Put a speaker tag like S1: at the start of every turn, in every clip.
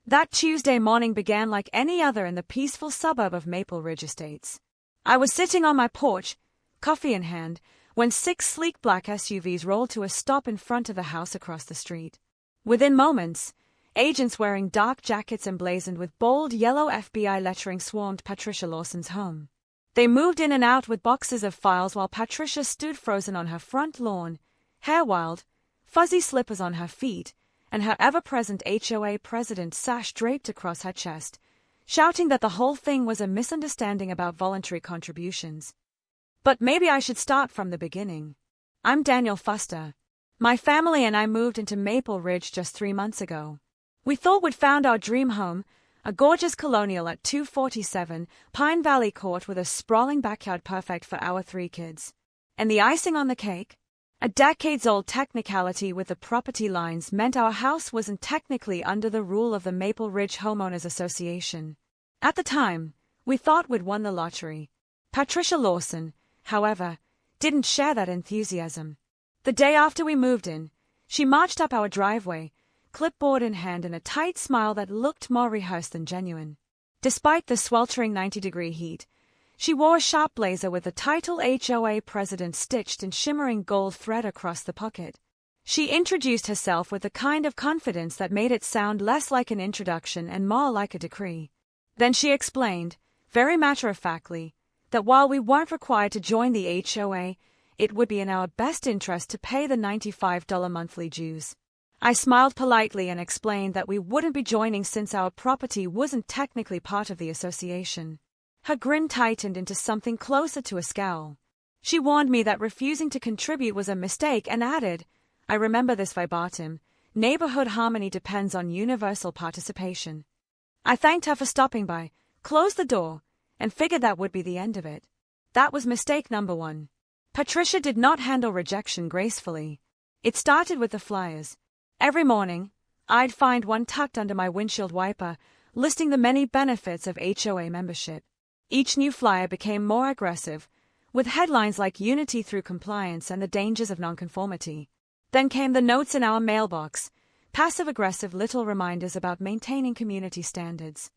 S1: That Tuesday morning began like any other in the peaceful suburb of Maple Ridge Estates. I was sitting on my porch, coffee in hand, when 6 sleek black SUVs rolled to a stop in front of the house across the street. Within moments, agents wearing dark jackets emblazoned with bold yellow FBI lettering swarmed Patricia Lawson's home. They moved in and out with boxes of files while Patricia stood frozen on her front lawn, hair wild, fuzzy slippers on her feet, and her ever-present HOA president sash draped across her chest, shouting that the whole thing was a misunderstanding about voluntary contributions. But maybe I should start from the beginning. I'm Daniel Fuster. My family and I moved into Maple Ridge just 3 months ago. We thought we'd found our dream home, a gorgeous colonial at 247 Pine Valley Court with a sprawling backyard perfect for our 3 kids. And the icing on the cake? A decades-old technicality with the property lines meant our house wasn't technically under the rule of the Maple Ridge Homeowners Association. At the time, we thought we'd won the lottery. Patricia Lawson, however, didn't share that enthusiasm. The day after we moved in, she marched up our driveway, clipboard in hand and a tight smile that looked more rehearsed than genuine. Despite the sweltering 90-degree heat, she wore a sharp blazer with the title HOA President stitched in shimmering gold thread across the pocket. She introduced herself with the kind of confidence that made it sound less like an introduction and more like a decree. Then she explained, very matter-of-factly, that while we weren't required to join the HOA, it would be in our best interest to pay the $95 monthly dues. I smiled politely and explained that we wouldn't be joining since our property wasn't technically part of the association. Her grin tightened into something closer to a scowl. She warned me that refusing to contribute was a mistake and added, I remember this verbatim, neighborhood harmony depends on universal participation. I thanked her for stopping by, closed the door, and figured that would be the end of it. That was mistake number 1. Patricia did not handle rejection gracefully. It started with the flyers. Every morning, I'd find one tucked under my windshield wiper, listing the many benefits of HOA membership. Each new flyer became more aggressive, with headlines like Unity through compliance and the dangers of nonconformity. Then came the notes in our mailbox, passive-aggressive little reminders about maintaining community standards.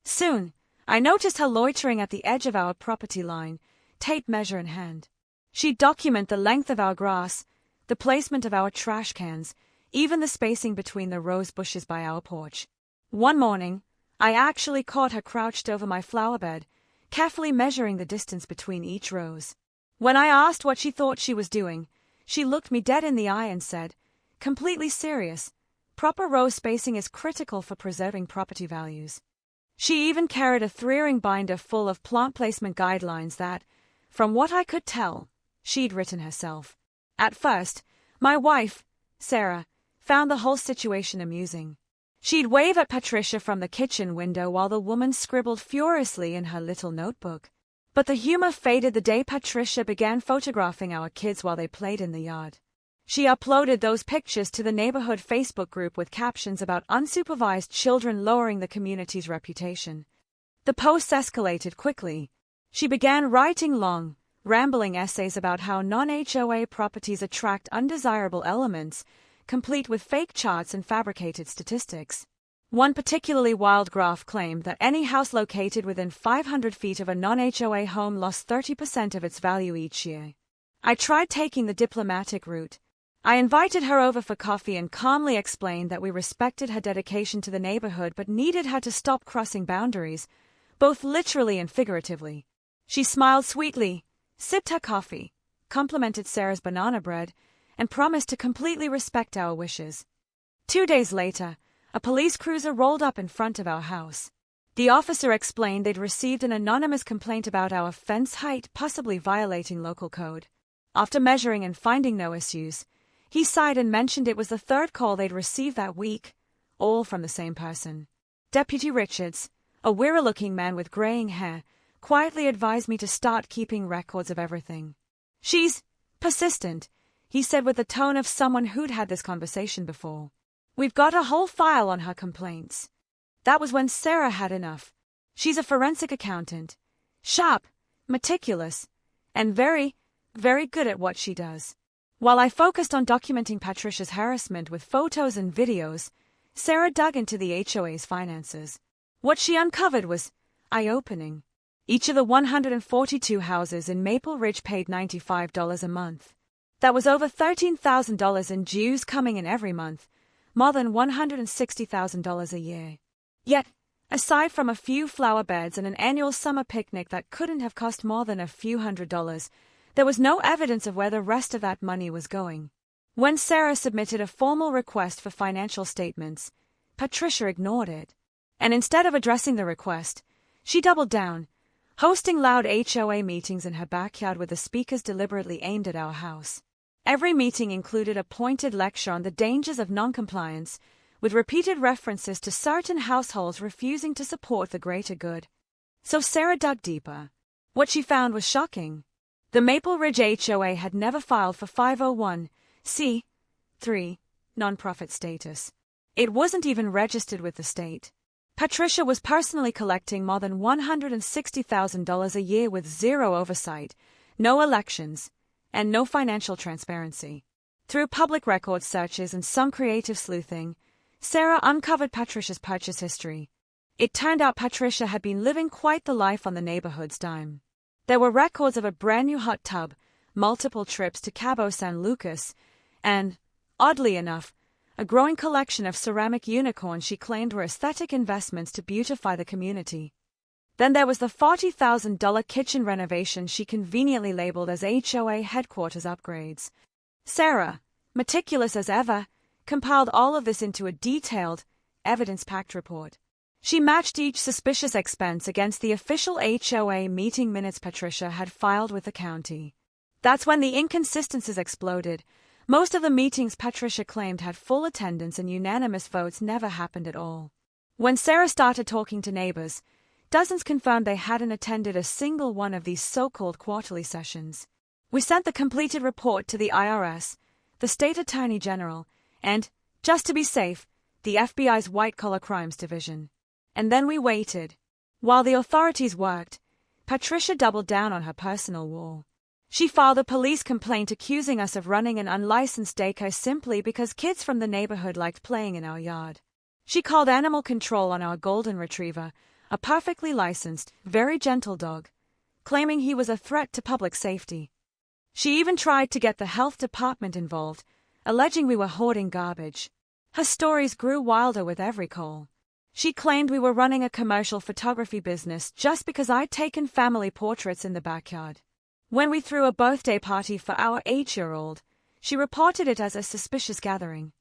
S1: Soon, I noticed her loitering at the edge of our property line, tape measure in hand. She'd document the length of our grass, the placement of our trash cans, even the spacing between the rose bushes by our porch. One morning, I actually caught her crouched over my flower bed, carefully measuring the distance between each rose. When I asked what she thought she was doing, she looked me dead in the eye and said, completely serious, proper row spacing is critical for preserving property values. She even carried a 3-ring binder full of plant placement guidelines that, from what I could tell, she'd written herself. At first, my wife, Sarah, found the whole situation amusing. She'd wave at Patricia from the kitchen window while the woman scribbled furiously in her little notebook. But the humor faded the day Patricia began photographing our kids while they played in the yard. She uploaded those pictures to the neighborhood Facebook group with captions about unsupervised children lowering the community's reputation. The posts escalated quickly. She began writing long, rambling essays about how non-HOA properties attract undesirable elements, complete with fake charts and fabricated statistics. One particularly wild graph claimed that any house located within 500 feet of a non-HOA home lost 30% of its value each year. I tried taking the diplomatic route. I invited her over for coffee and calmly explained that we respected her dedication to the neighborhood but needed her to stop crossing boundaries, both literally and figuratively. She smiled sweetly, sipped her coffee, complimented Sarah's banana bread, and promised to completely respect our wishes. 2 days later, a police cruiser rolled up in front of our house. The officer explained they'd received an anonymous complaint about our fence height possibly violating local code. After measuring and finding no issues, he sighed and mentioned it was the 3rd call they'd received that week, all from the same person. Deputy Richards, a weary-looking man with graying hair, quietly advised me to start keeping records of everything. She's persistent, he said with the tone of someone who'd had this conversation before. We've got a whole file on her complaints. That was when Sarah had enough. She's a forensic accountant. Sharp, meticulous, and very, very good at what she does. While I focused on documenting Patricia's harassment with photos and videos, Sarah dug into the HOA's finances. What she uncovered was eye-opening. Each of the 142 houses in Maple Ridge paid $95 a month. That was over $13,000 in dues coming in every month, more than $160,000 a year. Yet, aside from a few flower beds and an annual summer picnic that couldn't have cost more than a few $100s, there was no evidence of where the rest of that money was going. When Sarah submitted a formal request for financial statements, Patricia ignored it. And instead of addressing the request, she doubled down, hosting loud HOA meetings in her backyard with the speakers deliberately aimed at our house. Every meeting included a pointed lecture on the dangers of noncompliance, with repeated references to certain households refusing to support the greater good. So Sarah dug deeper. What she found was shocking. The Maple Ridge HOA had never filed for 501(c)(3) nonprofit status. It wasn't even registered with the state. Patricia was personally collecting more than $160,000 a year with zero oversight, no elections, and no financial transparency. Through public record searches and some creative sleuthing, Sarah uncovered Patricia's purchase history. It turned out Patricia had been living quite the life on the neighborhood's dime. There were records of a brand new hot tub, multiple trips to Cabo San Lucas, and, oddly enough, a growing collection of ceramic unicorns she claimed were aesthetic investments to beautify the community. Then there was the $40,000 kitchen renovation she conveniently labeled as HOA headquarters upgrades. Sarah, meticulous as ever, compiled all of this into a detailed, evidence-packed report. She matched each suspicious expense against the official HOA meeting minutes Patricia had filed with the county. That's when the inconsistencies exploded. Most of the meetings Patricia claimed had full attendance and unanimous votes never happened at all. When Sarah started talking to neighbors, dozens confirmed they hadn't attended a single one of these so-called quarterly sessions. We sent the completed report to the IRS, the state attorney general, and, just to be safe, the FBI's white-collar crimes division. And then we waited. While the authorities worked, Patricia doubled down on her personal wall. She filed a police complaint accusing us of running an unlicensed daycare simply because kids from the neighborhood liked playing in our yard. She called animal control on our golden retriever, a perfectly licensed, very gentle dog, claiming he was a threat to public safety. She even tried to get the health department involved, alleging we were hoarding garbage. Her stories grew wilder with every call. She claimed we were running a commercial photography business just because I'd taken family portraits in the backyard. When we threw a birthday party for our 8-year-old, she reported it as a suspicious gathering.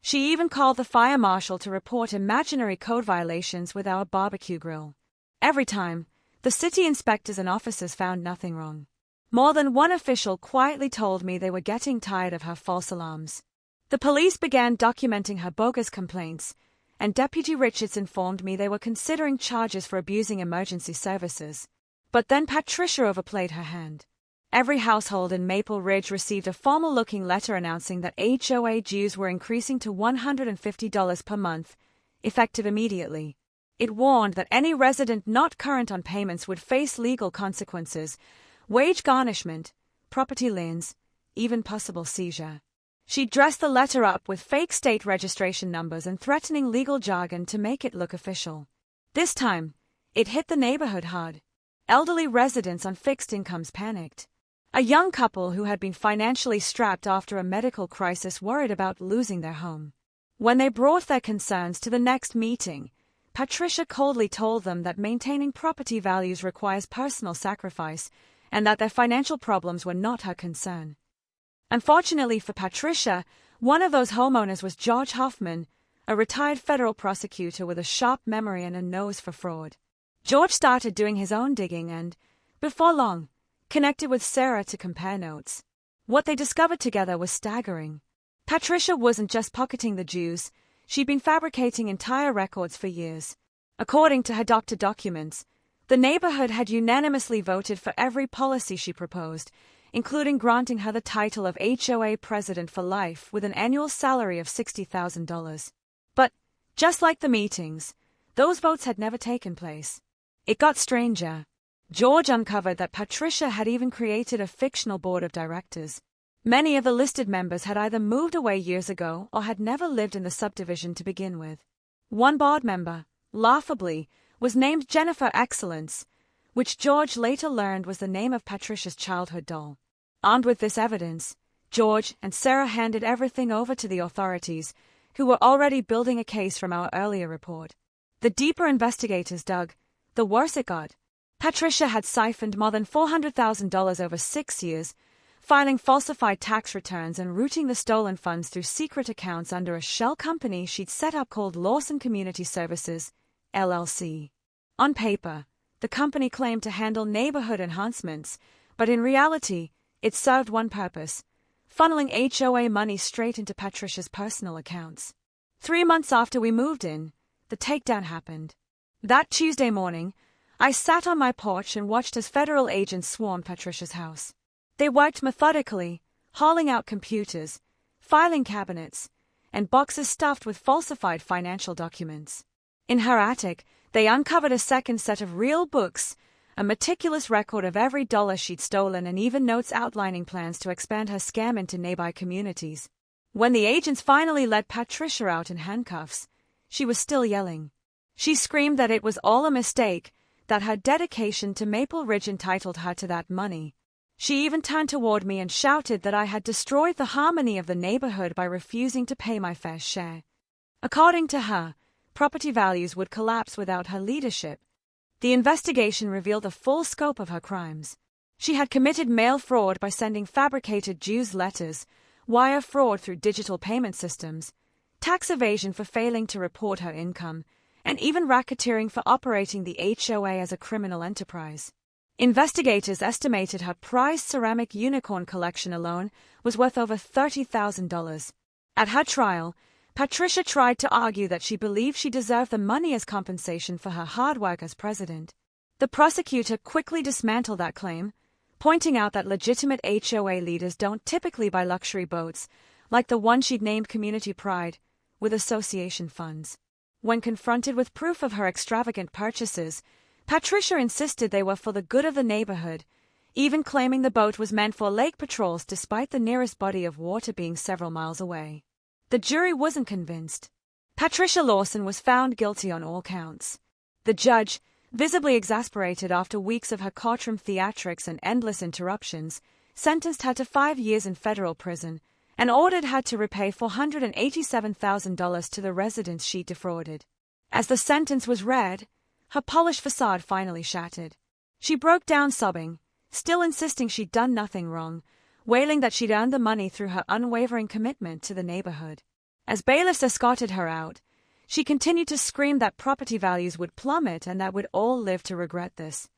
S1: She even called the fire marshal to report imaginary code violations with our barbecue grill. Every time, the city inspectors and officers found nothing wrong. More than one official quietly told me they were getting tired of her false alarms. The police began documenting her bogus complaints, and Deputy Richards informed me they were considering charges for abusing emergency services. But then Patricia overplayed her hand. Every household in Maple Ridge received a formal-looking letter announcing that HOA dues were increasing to $150 per month, effective immediately. It warned that any resident not current on payments would face legal consequences, wage garnishment, property liens, even possible seizure. She dressed the letter up with fake state registration numbers and threatening legal jargon to make it look official. This time, it hit the neighborhood hard. Elderly residents on fixed incomes panicked. A young couple who had been financially strapped after a medical crisis worried about losing their home. When they brought their concerns to the next meeting, Patricia coldly told them that maintaining property values requires personal sacrifice and that their financial problems were not her concern. Unfortunately for Patricia, one of those homeowners was George Hoffman, a retired federal prosecutor with a sharp memory and a nose for fraud. George started doing his own digging and, before long, connected with Sarah to compare notes. What they discovered together was staggering. Patricia wasn't just pocketing the dues, she'd been fabricating entire records for years. According to her doctored documents, the neighborhood had unanimously voted for every policy she proposed, including granting her the title of HOA president for life with an annual salary of $60,000. But, just like the meetings, those votes had never taken place. It got stranger. George uncovered that Patricia had even created a fictional board of directors. Many of the listed members had either moved away years ago or had never lived in the subdivision to begin with. One board member, laughably, was named Jennifer Excellence, which George later learned was the name of Patricia's childhood doll. Armed with this evidence, George and Sarah handed everything over to the authorities, who were already building a case from our earlier report. The deeper investigators dug, the worse it got. Patricia had siphoned more than $400,000 over 6 years, filing falsified tax returns and routing the stolen funds through secret accounts under a shell company she'd set up called Lawson Community Services, LLC. On paper, the company claimed to handle neighborhood enhancements, but in reality, it served one purpose: funneling HOA money straight into Patricia's personal accounts. 3 months after we moved in, the takedown happened. That Tuesday morning, I sat on my porch and watched as federal agents swarmed Patricia's house. They worked methodically, hauling out computers, filing cabinets, and boxes stuffed with falsified financial documents. In her attic, they uncovered a second set of real books, a meticulous record of every dollar she'd stolen, and even notes outlining plans to expand her scam into nearby communities. When the agents finally let Patricia out in handcuffs, she was still yelling. She screamed that it was all a mistake, that her dedication to Maple Ridge entitled her to that money. She even turned toward me and shouted that I had destroyed the harmony of the neighborhood by refusing to pay my fair share. According to her, property values would collapse without her leadership. The investigation revealed the full scope of her crimes. She had committed mail fraud by sending fabricated dues letters, wire fraud through digital payment systems, tax evasion for failing to report her income, and even racketeering for operating the HOA as a criminal enterprise. Investigators estimated her prized ceramic unicorn collection alone was worth over $30,000. At her trial, Patricia tried to argue that she believed she deserved the money as compensation for her hard work as president. The prosecutor quickly dismantled that claim, pointing out that legitimate HOA leaders don't typically buy luxury boats, like the one she'd named Community Pride, with association funds. When confronted with proof of her extravagant purchases, Patricia insisted they were for the good of the neighborhood, even claiming the boat was meant for lake patrols despite the nearest body of water being several miles away. The jury wasn't convinced. Patricia Lawson was found guilty on all counts. The judge, visibly exasperated after weeks of her courtroom theatrics and endless interruptions, sentenced her to 5 years in federal prison and ordered her to repay $487,000 to the residents she defrauded. As the sentence was read, her polished facade finally shattered. She broke down sobbing, still insisting she'd done nothing wrong, wailing that she'd earned the money through her unwavering commitment to the neighborhood. As bailiffs escorted her out, she continued to scream that property values would plummet and that we'd all live to regret this.